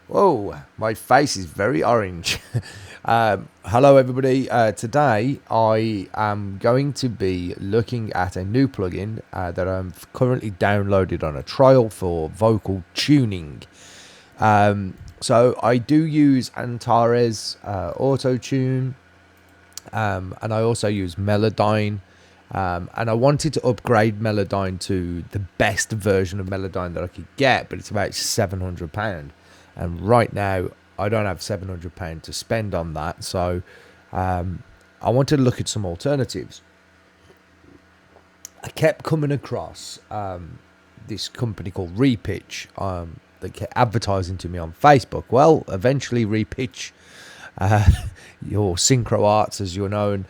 Whoa, my face is very orange. Hello, everybody. Today, I am going to be looking at a new plugin that I'm currently downloaded on a trial for vocal tuning. So I do use Antares Auto Tune, and I also use Melodyne. And I wanted to upgrade Melodyne to the best version of Melodyne that I could get, but it's about £700. And right now, I don't have £700 to spend on that. So I wanted to look at some alternatives. I kept coming across this company called RePitch. They kept advertising to me on Facebook. Well, eventually RePitch, your Synchro Arts, as you're known,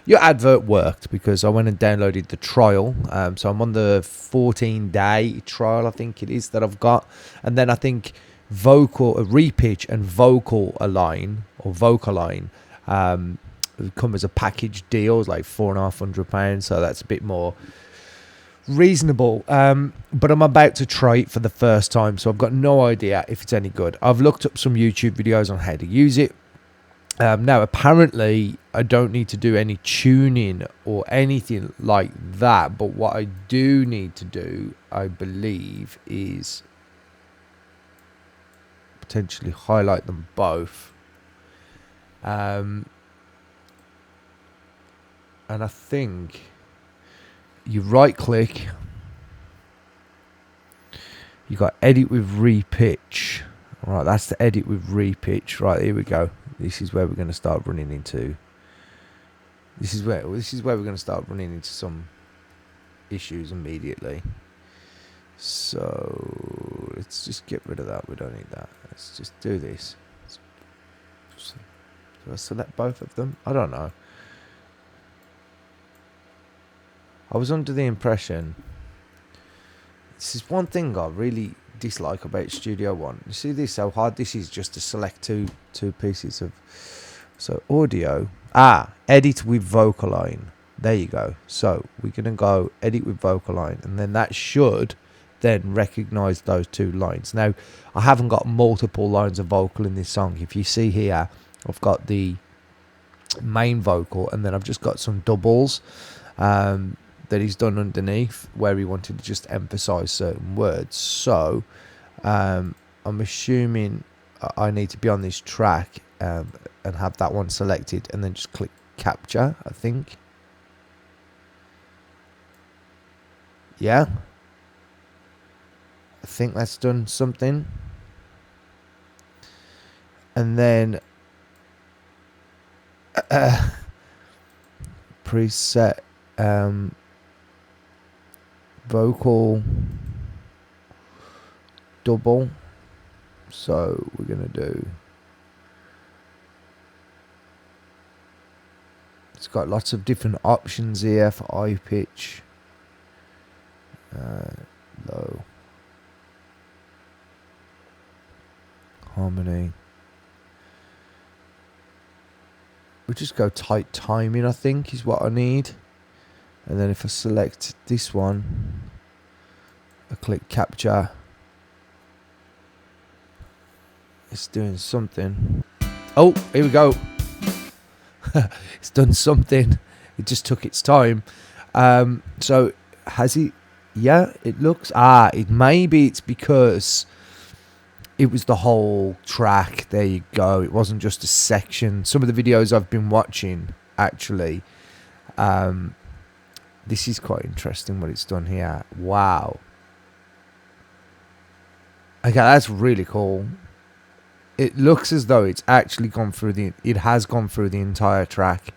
your advert worked because I went and downloaded the trial. So I'm on the 14-day trial, I think it is, that I've got. And then I think RePitch and Vocalign come as a package deal. It's like £450. So that's a bit more reasonable. But I'm about to try it for the first time. So I've got no idea if it's any good. I've looked up some YouTube videos on how to use it. Now, apparently, I don't need to do any tuning or anything like that. But what I do need to do, I believe, is potentially highlight them both. And I think you right-click. You got edit with RePitch. All right, that's the edit with RePitch. Right, here we go. This is where we're going to start running into. This is where we're going to start running into some issues immediately. So let's just get rid of that. We don't need that. Let's just do this. Do I select both of them? I don't know. I was under the impression. This is one thing I really dislike about Studio One. You see this, how hard this is just to select two pieces of. So audio. Edit with Vocalign. There you go. So we're going to go edit with Vocalign, and then that should then recognize those two lines. Now, I haven't got multiple lines of vocal in this song. If you see here, I've got the main vocal, and then I've just got some doubles that he's done underneath where he wanted to just emphasize certain words. So I'm assuming I need to be on this track and have that one selected, and then just click capture, I think. Yeah, I think that's done something. And then preset vocal double. So we're gonna do. It's got lots of different options here for high pitch, low, harmony. We just go tight timing, I think, is what I need. And then if I select this one, I click capture. It's doing something. Oh, here we go. It's done something. It just took its time. So has it? Yeah, it looks. Maybe it's because it was the whole track. There you go. It wasn't just a section. Some of the videos I've been watching, actually, this is quite interesting what it's done here. Wow. Okay, that's really cool. It looks as though it's actually gone through it has gone through the entire track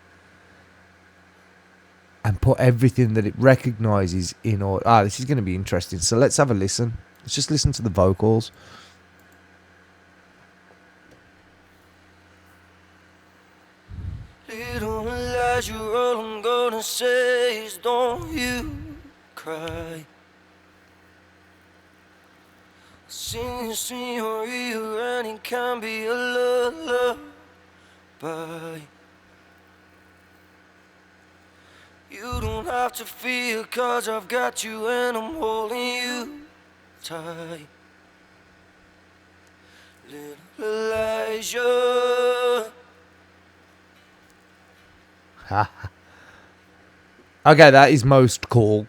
and put everything that it recognizes in order. This is going to be interesting. So let's have a listen. Let's just listen to the vocals. Little Elijah, all I'm gonna say is don't you cry. Sing senorita and it can be a lullaby. You don't have to fear, 'cause I've got you and I'm holding you tight. Little Elijah. Okay, that is most cool.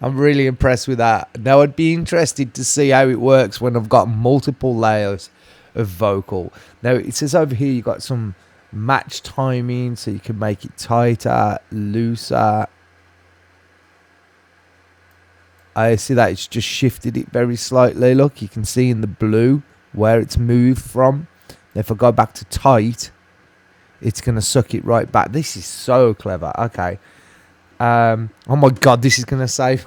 I'm really impressed with that. Now, I'd be interested to see how it works when I've got multiple layers of vocal. Now, it says over here you got some match timing, so you can make it tighter, looser. I see that it's just shifted it very slightly. Look, you can see in the blue where it's moved from. If I go back to tight, it's going to suck it right back. This is so clever. Okay. Oh my god, this is going to save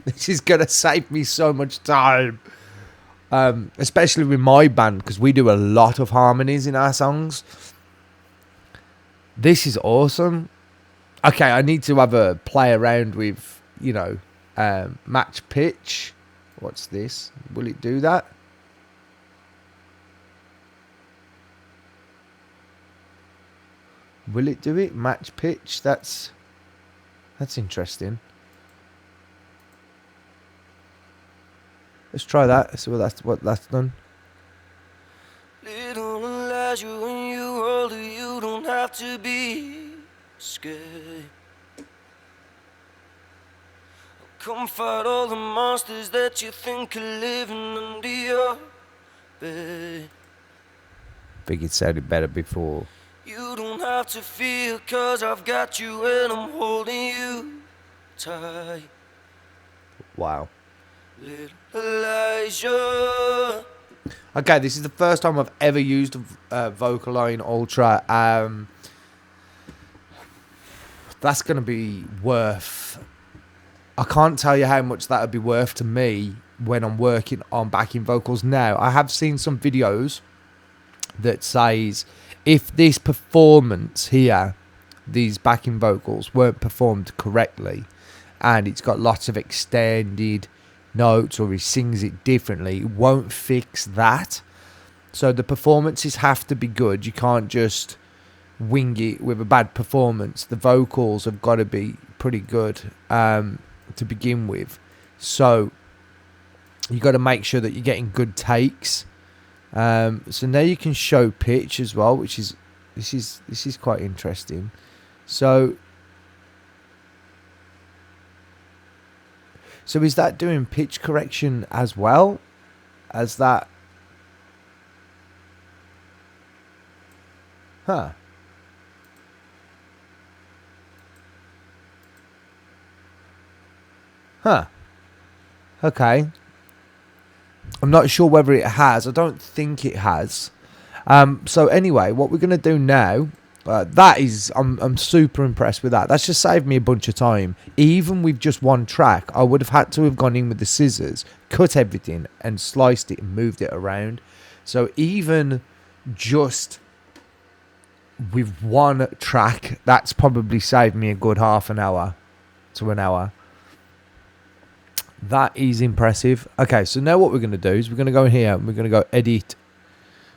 this is going to save me so much time. Especially with my band, because we do a lot of harmonies in our songs. This is awesome. Okay, I need to have a play around with, match pitch. What's this? Will it do that? Will it do it? Match pitch? That's interesting. Let's try that. See what that's done. Little Elijah, when you're older, you don't have to be scared. Come fight all the monsters that you think are living under your bed. I think it sounded better before. You don't have to fear, 'cause I've got you and I'm holding you tight. Wow. Little Elijah. Okay, this is the first time I've ever used Vocalign Ultra. That's going to be worth... I can't tell you how much that would be worth to me when I'm working on backing vocals now. I have seen some videos that says if this performance here, these backing vocals, weren't performed correctly and it's got lots of extended notes or he sings it differently, it won't fix that. So the performances have to be good. You can't just wing it with a bad performance. The vocals have got to be pretty good to begin with. So you got to make sure that you're getting good takes. So now you can show pitch as well, which is this is quite interesting. So is that doing pitch correction as well as that? Huh. Huh. Okay. I'm not sure whether it has. I don't think it has. So anyway, what we're going to do now, I'm super impressed with that. That's just saved me a bunch of time. Even with just one track, I would have had to have gone in with the scissors, cut everything and sliced it and moved it around. So even just with one track, that's probably saved me a good half an hour to an hour. That is impressive. Okay, so now what we're going to do is we're going to go in here and we're going to go edit.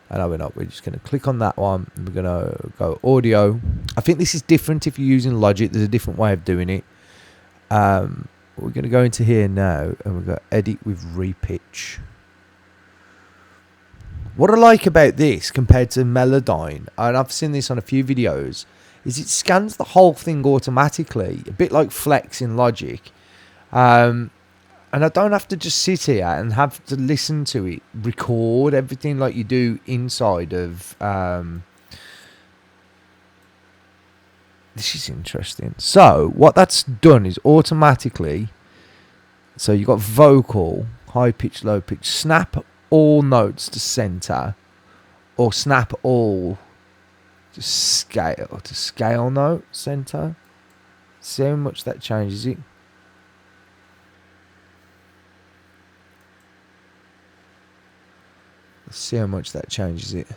No, we're not. We're just going to click on that one. And we're going to go audio. I think this is different if you're using Logic. There's a different way of doing it. We're going to go into here now and we're going to edit with RePitch. What I like about this compared to Melodyne, and I've seen this on a few videos, is it scans the whole thing automatically, a bit like Flex in Logic. And I don't have to just sit here and have to listen to it, record everything like you do inside of... This is interesting. So, what that's done is automatically... So, you've got vocal, high pitch, low pitch, snap all notes to center, or snap all to scale note center. See how much that changes it. Let's see how much that changes it.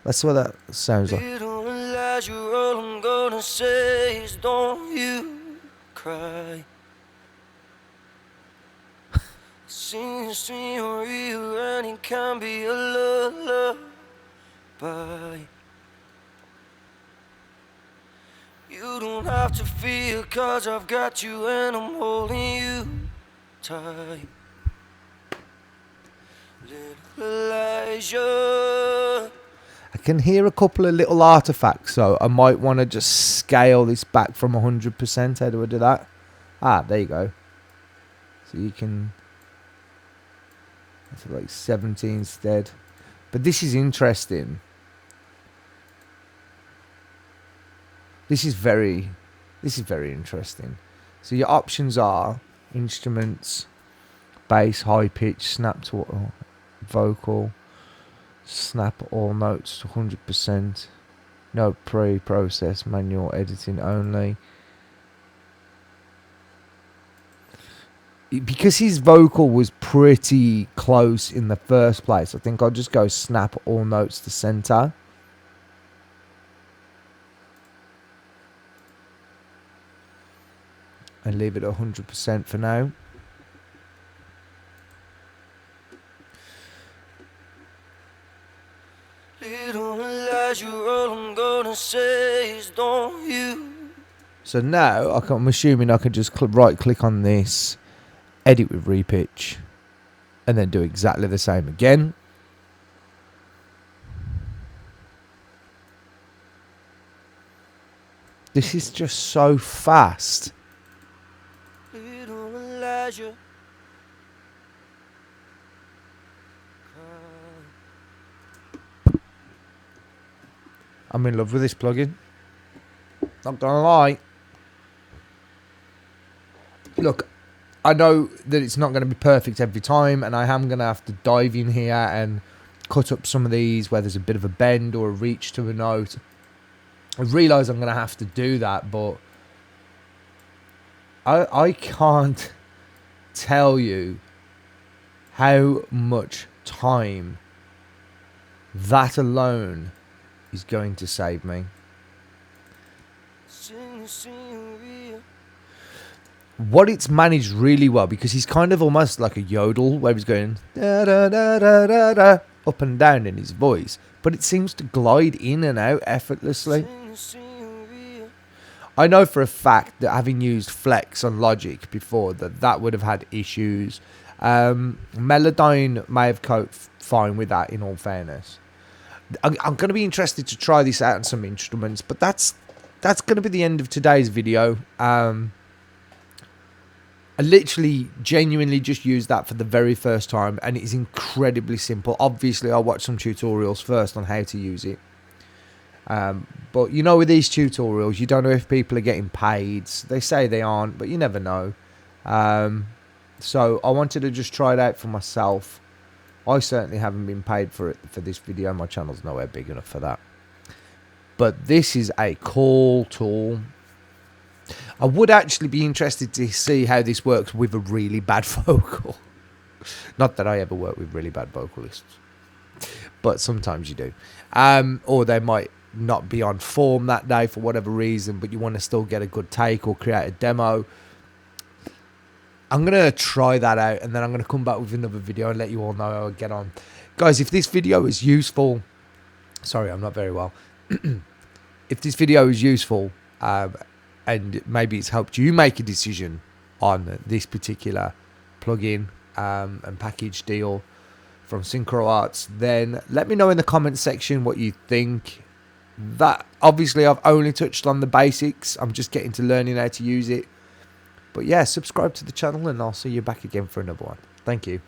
Let's see what that sounds like. Little Elijah, all I'm gonna say is don't you cry. Seems to you're real and it can be a lullaby. You don't have to fear, 'cause I've got you and I'm holding you tight. Elijah. I can hear a couple of little artifacts, so I might want to just scale this back from 100%. How do I do that? Ah, there you go. So you can... That's like 70 instead. But this is interesting. This is very interesting. So your options are instruments, bass, high pitch, snap to vocal, snap all notes to 100%, no pre-process, manual editing only. Because his vocal was pretty close in the first place, I think I'll just go snap all notes to center. And leave it at 100% for now. Little Elijah, all I'm gonna say is don't you. So now I'm assuming I can just right click on this, edit with RePitch, and then do exactly the same again. This is just so fast. Little Elijah. I'm in love with this plugin. Not gonna lie. Look, I know that it's not going to be perfect every time, and I am going to have to dive in here and cut up some of these where there's a bit of a bend or a reach to a note. I realise I'm going to have to do that, but I can't tell you how much time that alone is going to save me. What it's managed really well, because he's kind of almost like a yodel where he's going da, da, da, da, da, da, up and down in his voice, but it seems to glide in and out effortlessly. I know for a fact that having used Flex on Logic before, that would have had issues. Melodyne may have coped fine with that, in all fairness. I'm going to be interested to try this out on some instruments, but that's going to be the end of today's video. I literally, genuinely just used that for the very first time, and it is incredibly simple. Obviously, I'll watch some tutorials first on how to use it. But, you know, with these tutorials, you don't know if people are getting paid. They say they aren't, but you never know. So I wanted to just try it out for myself. I certainly haven't been paid for it for this video. My channel's nowhere big enough for that. But this is a cool tool. I would actually be interested to see how this works with a really bad vocal. Not that I ever work with really bad vocalists, but sometimes you do. Or they might not be on form that day for whatever reason, but you want to still get a good take or create a demo. I'm going to try that out, and then I'm going to come back with another video and let you all know how I get on. Guys, if this video is useful... Sorry, I'm not very well. If this video is useful... and maybe it's helped you make a decision on this particular plugin and package deal from Synchro Arts, then let me know in the comments section what you think. That obviously I've only touched on the basics. I'm just getting to learning how to use it. But yeah, subscribe to the channel, and I'll see you back again for another one. Thank you.